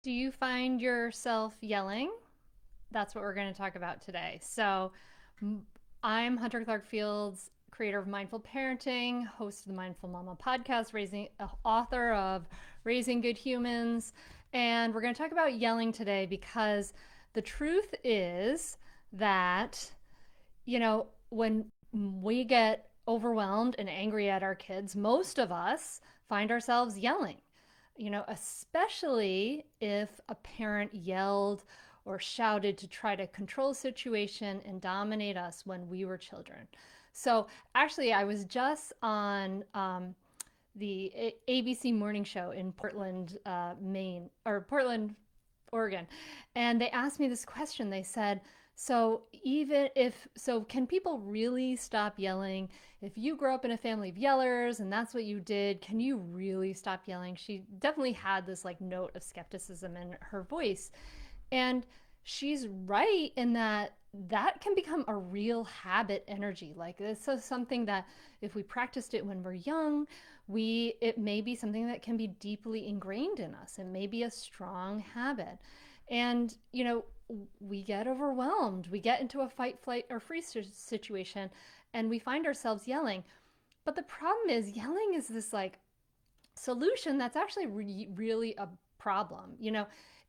Do you find yourself yelling? That's what we're going to talk about today. M- I'm Hunter Clark Fields, creator of Mindful Parenting, host of the Mindful Mama podcast, author of Raising Good Humans. And we're going to talk about yelling today because the truth is that, when we get overwhelmed and angry at our kids, most of us find ourselves yelling. Especially if a parent yelled or shouted to try to control a situation and dominate us when we were children. So, actually, I was just on the ABC morning show in Portland, Maine, or Portland, Oregon. And they asked me this question. They said, can people really stop yelling? If you grow up in a family of yellers and that's what you did, can you really stop yelling? She definitely had this like note of skepticism in her voice. And she's right in that can become a real habit energy. Like this is something that if we practiced it when we're young, we it may be something that can be deeply ingrained in us. It may be a strong habit. And we get overwhelmed. We get into a fight, flight, or freeze situation and we find ourselves yelling. But the problem is yelling is this like solution that's actually really a problem.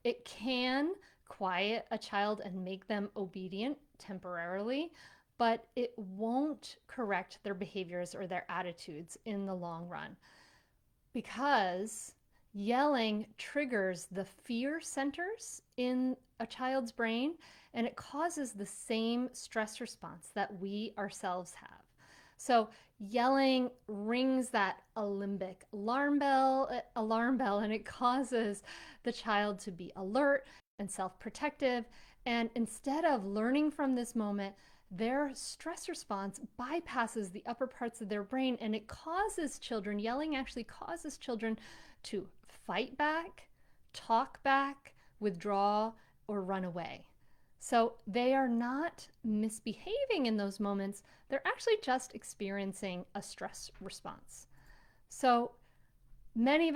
It can quiet a child and make them obedient temporarily, but it won't correct their behaviors or their attitudes in the long run because yelling triggers the fear centers in a child's brain and it causes the same stress response that we ourselves have. So yelling rings that limbic alarm bell, and it causes the child to be alert and self-protective. And instead of learning from this moment, their stress response bypasses the upper parts of their brain and yelling actually causes children to fight back, talk back, withdraw, or run away. So they are not misbehaving in those moments. They're actually just experiencing a stress response. So many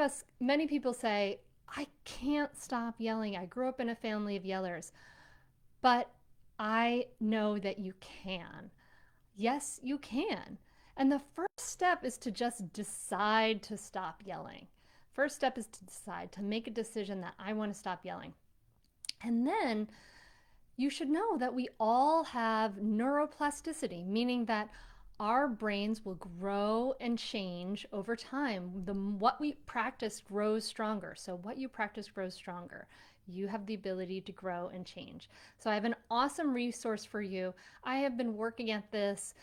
people say, I can't stop yelling. I grew up in a family of yellers. But I know that you can. Yes, you can. And the first step is to just decide to stop yelling. First step is to decide to make a decision that I want to stop yelling. And then you should know that we all have neuroplasticity, meaning that our brains will grow and change over time. What we practice grows stronger. So what you practice grows stronger. You have the ability to grow and change. So I have an awesome resource for you. I have been working at this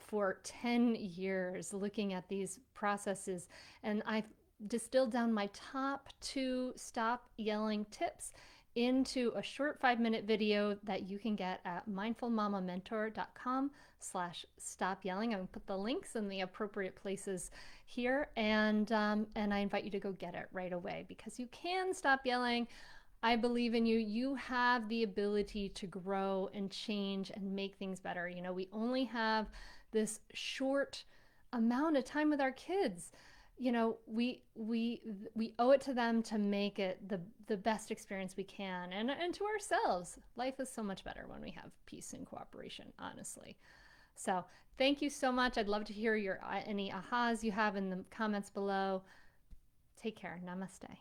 for 10 years, looking at these processes, and I've distilled down my top 2 stop yelling tips into a short 5-minute video that you can get at mindfulmamamentor.com/stop yelling. I'm going to put the links in the appropriate places here, and I invite you to go get it right away because you can stop yelling. I believe in you. You have the ability to grow and change and make things better. We only have this short amount of time with our kids. We owe it to them to make it the best experience we can, and to ourselves. Life is so much better when we have peace and cooperation, honestly. So thank you so much. I'd love to hear your any ahas you have in the comments below. Take care. Namaste.